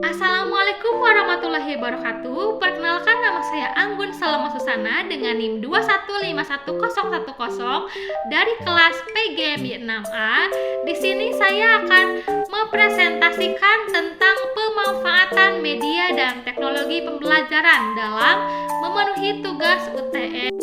Assalamualaikum warahmatullahi wabarakatuh. Perkenalkan, nama saya Anggun Salama Susana dengan NIM 2151010 dari kelas PGMI 6A. Di sini saya akan mempresentasikan tentang pemanfaatan media dan teknologi pembelajaran dalam memenuhi tugas UTS.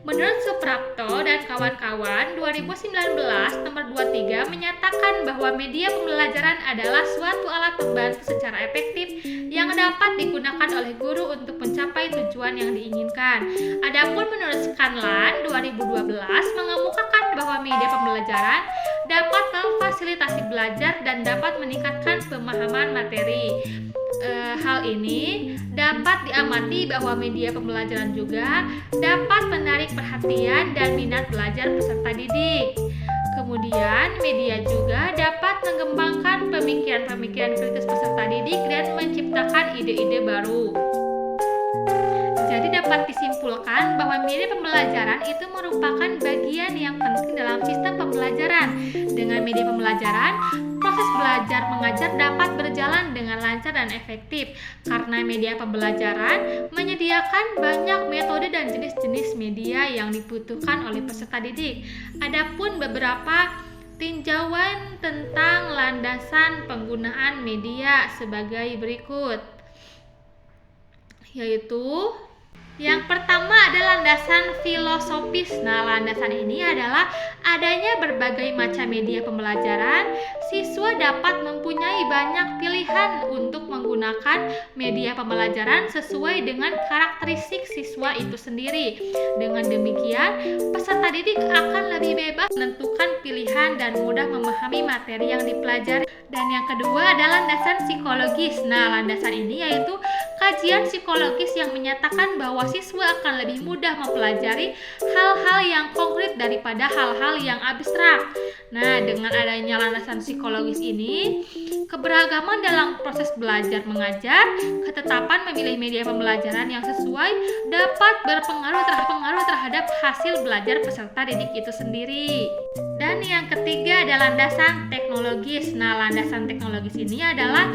Menurut Suprapto dan kawan-kawan, 2019 nomor 23 menyatakan bahwa media pembelajaran adalah suatu alat pembantu secara efektif yang dapat digunakan oleh guru untuk mencapai tujuan yang diinginkan. Adapun menurut Scanlan 2012 mengemukakan bahwa media pembelajaran dapat memfasilitasi belajar dan dapat meningkatkan pemahaman materi. Hal ini dapat diamati bahwa media pembelajaran juga dapat menarik perhatian dan minat belajar peserta didik. Kemudian, media juga dapat mengembangkan pemikiran-pemikiran kritis peserta didik dan menciptakan ide-ide baru. Jadi dapat disimpulkan bahwa media pembelajaran itu merupakan bagian yang penting dalam sistem pembelajaran. Dengan media pembelajaran, proses belajar mengajar dapat berjalan dengan lancar dan efektif karena media pembelajaran menyediakan banyak metode dan jenis-jenis media yang dibutuhkan oleh peserta didik. Adapun beberapa tinjauan tentang landasan penggunaan media sebagai berikut, yaitu yang pertama adalah landasan filosofis. Nah, landasan ini adalah adanya berbagai macam media pembelajaran. Siswa dapat mempunyai banyak pilihan untuk menggunakan media pembelajaran sesuai dengan karakteristik siswa itu sendiri. Dengan demikian, peserta didik akan lebih bebas menentukan pilihan dan mudah memahami materi yang dipelajari. Dan yang kedua adalah landasan psikologis. Nah, landasan ini yaitu kajian psikologis yang menyatakan bahwa siswa akan lebih mudah mempelajari hal-hal yang konkret daripada hal-hal yang abstrak. Nah, dengan adanya landasan psikologis ini, keberagaman dalam proses belajar mengajar, ketetapan memilih media pembelajaran yang sesuai dapat berpengaruh terhadap hasil belajar peserta didik itu sendiri. Dan yang ketiga adalah landasan teknologis. Nah, landasan teknologis ini adalah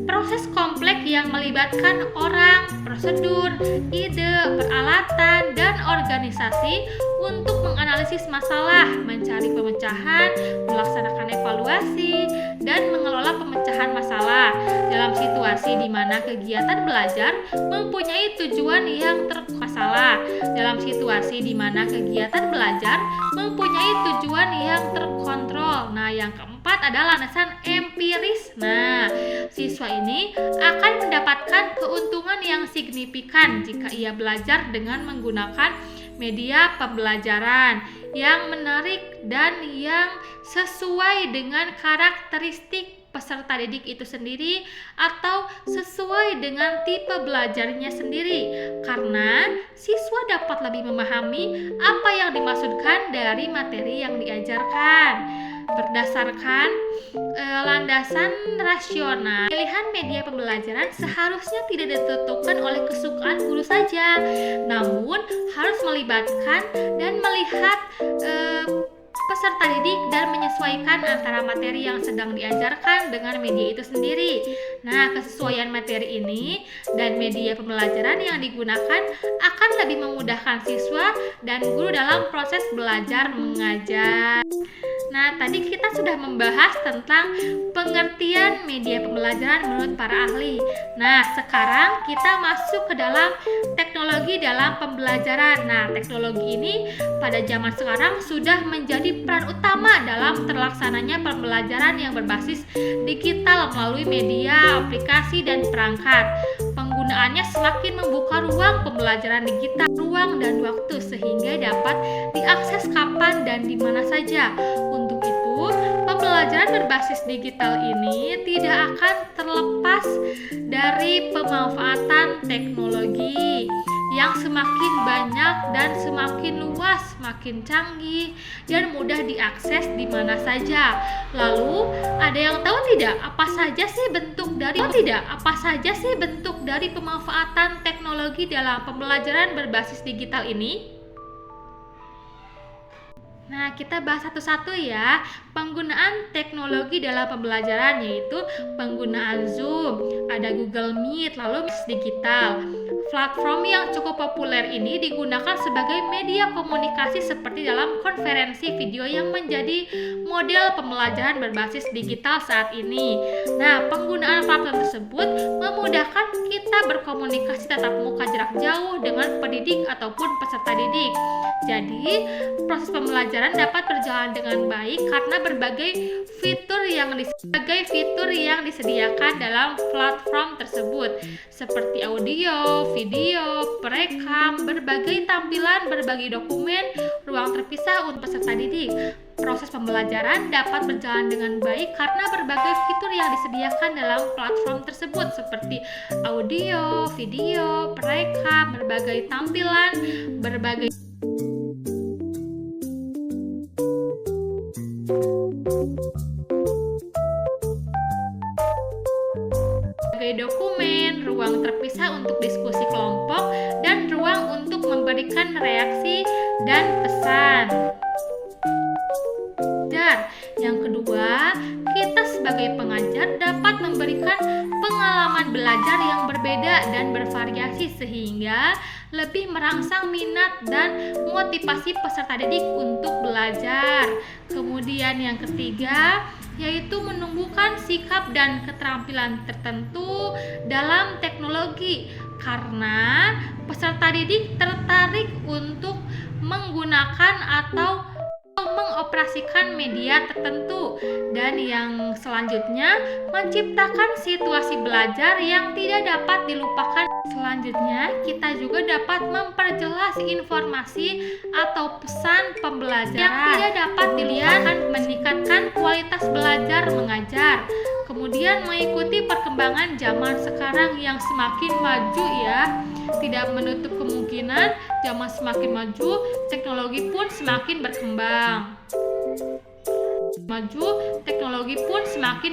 proses kompleks yang melibatkan orang, prosedur, ide, peralatan, dan organisasi untuk menganalisis masalah, mencari pemecahan, melaksanakan evaluasi, dan mengelola pemecahan masalah dalam situasi di mana kegiatan belajar mempunyai tujuan yang termasalah. Dalam situasi di mana kegiatan belajar mempunyai tujuan yang terkontrol. Nah, yang keempat adalah landasan empiris. Nah, siswa ini akan mendapatkan keuntungan yang signifikan jika ia belajar dengan menggunakan media pembelajaran yang menarik dan yang sesuai dengan karakteristik peserta didik itu sendiri atau sesuai dengan tipe belajarnya sendiri, karena siswa dapat lebih memahami apa yang dimaksudkan dari materi yang diajarkan. Berdasarkan landasan rasional, pilihan media pembelajaran seharusnya tidak ditentukan oleh kesukaan guru saja, namun harus melibatkan dan melihat peserta didik dan menyesuaikan antara materi yang sedang diajarkan dengan media itu sendiri. Nah, kesesuaian materi ini dan media pembelajaran yang digunakan akan lebih memudahkan siswa dan guru dalam proses belajar mengajar. Nah, tadi kita sudah membahas tentang pengertian media pembelajaran menurut para ahli. Nah, sekarang kita masuk ke dalam teknologi dalam pembelajaran. Nah, teknologi ini pada zaman sekarang sudah menjadi peran utama dalam terlaksananya pembelajaran yang berbasis digital melalui media, aplikasi, dan perangkat. Penggunaannya semakin membuka ruang pembelajaran digital, ruang dan waktu sehingga dapat diakses kapan dan di mana saja. Untuk itu, pembelajaran berbasis digital ini tidak akan terlepas dari pemanfaatan teknologi yang semakin banyak dan semakin luas, makin canggih dan mudah diakses di mana saja. Lalu, ada yang tahu tidak apa saja sih bentuk dari pemanfaatan teknologi dalam pembelajaran berbasis digital ini? Nah, kita bahas satu-satu ya. Penggunaan teknologi dalam pembelajaran yaitu penggunaan Zoom, ada Google Meet, lalu digital. Platform yang cukup populer ini digunakan sebagai media komunikasi seperti dalam konferensi video yang menjadi model pembelajaran berbasis digital saat ini. Nah, penggunaan platform tersebut memudahkan kita berkomunikasi tatap muka jarak jauh dengan pendidik ataupun peserta didik. Jadi, proses pembelajaran dapat berjalan dengan baik karena berbagai fitur yang disediakan dalam platform tersebut, seperti audio, video, perekam, berbagai tampilan, berbagai dokumen, ruang terpisah untuk peserta didik. Proses pembelajaran dapat berjalan dengan baik karena berbagai fitur yang disediakan dalam platform tersebut, seperti audio, video, perekam, berbagai tampilan, berbagai dokumen, ruang terpisah untuk diskusi kelompok, dan ruang untuk memberikan reaksi dan pesan. Dan yang kedua, kita sebagai pengajar dapat memberikan pengalaman belajar yang berbeda dan bervariasi sehingga lebih merangsang minat dan motivasi peserta didik untuk belajar. Kemudian yang ketiga, yaitu menumbuhkan sikap dan keterampilan tertentu dalam teknologi karena peserta didik tertarik untuk menggunakan atau mengoperasikan media tertentu. Dan yang selanjutnya, menciptakan situasi belajar yang tidak dapat dilupakan. Selanjutnya, kita juga dapat memperjelas informasi atau pesan pembelajaran yang tidak dapat dilihat, meningkatkan kualitas belajar mengajar. Kemudian mengikuti perkembangan zaman sekarang yang semakin maju ya. Tidak menutup kemungkinan zaman semakin maju, teknologi pun semakin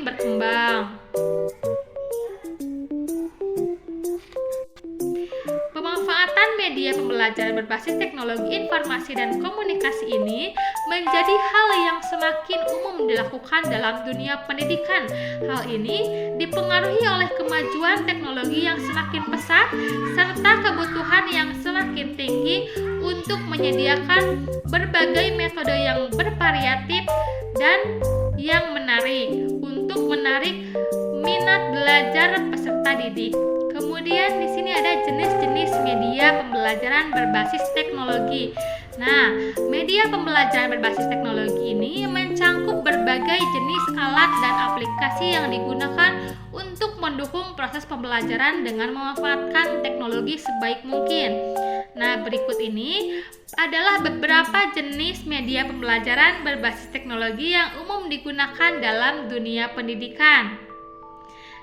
berkembang. Pemanfaatan media pembelajaran berbasis teknologi informasi dan komunikasi ini menjadi hal yang semakin umum dilakukan dalam dunia pendidikan. Hal ini dipengaruhi oleh kemajuan teknologi yang semakin pesat serta kebutuhan yang semakin tinggi untuk menyediakan berbagai metode yang bervariatif dan yang menarik untuk menarik minat belajar peserta didik. Kemudian di sini ada jenis-jenis media pembelajaran berbasis teknologi. Nah, media pembelajaran berbasis teknologi ini mencangkup berbagai jenis alat dan aplikasi yang digunakan untuk mendukung proses pembelajaran dengan memanfaatkan teknologi sebaik mungkin. Nah, berikut ini adalah beberapa jenis media pembelajaran berbasis teknologi yang umum digunakan dalam dunia pendidikan.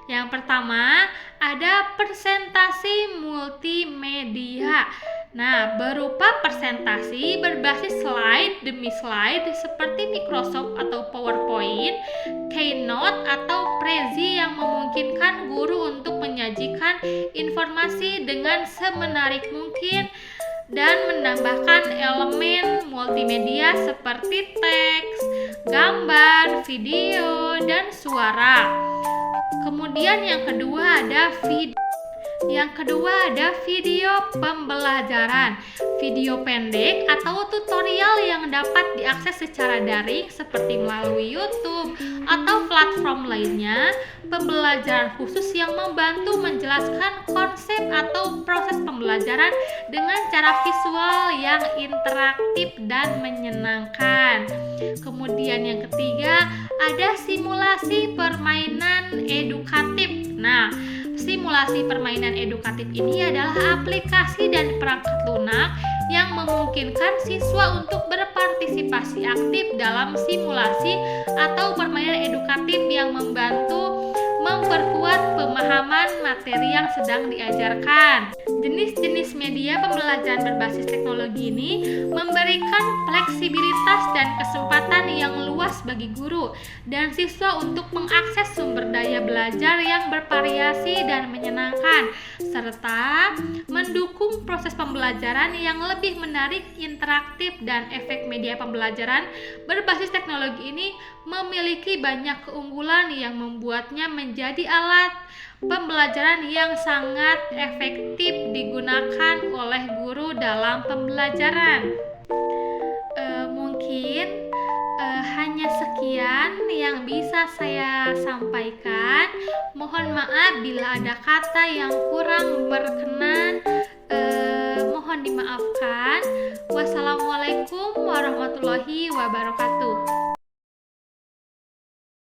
Yang pertama, ada presentasi multimedia. Nah, berupa presentasi berbasis slide demi slide seperti Microsoft atau PowerPoint, Keynote atau Prezi yang memungkinkan guru untuk menyajikan informasi dengan semenarik mungkin dan menambahkan elemen multimedia seperti teks, gambar, video, dan suara. Kemudian yang kedua ada video pembelajaran. Video pendek atau tutorial yang dapat diakses secara daring seperti melalui YouTube atau platform lainnya. Pembelajaran khusus yang membantu menjelaskan konsep atau proses pembelajaran dengan cara visual yang interaktif dan menyenangkan. Kemudian yang ketiga ada simulasi permainan edukatif. Nah, simulasi permainan edukatif ini adalah aplikasi dan perangkat lunak yang memungkinkan siswa untuk berpartisipasi aktif dalam simulasi atau permainan edukatif yang membantu memperkuat pemahaman materi yang sedang diajarkan. Jenis-jenis media pembelajaran berbasis teknologi ini memberikan fleksibilitas dan kesempatan yang luas bagi guru dan siswa untuk mengakses sumber daya belajar yang bervariasi dan menyenangkan, serta mendukung proses pembelajaran yang lebih menarik, interaktif, dan efek media pembelajaran berbasis teknologi ini memiliki banyak keunggulan yang membuatnya menjadi alat pembelajaran yang sangat efektif digunakan oleh guru dalam pembelajaran. Mungkin hanya sekian yang bisa saya sampaikan. Mohon maaf bila ada kata yang kurang berkenan. Mohon dimaafkan. Wassalamualaikum warahmatullahi wabarakatuh.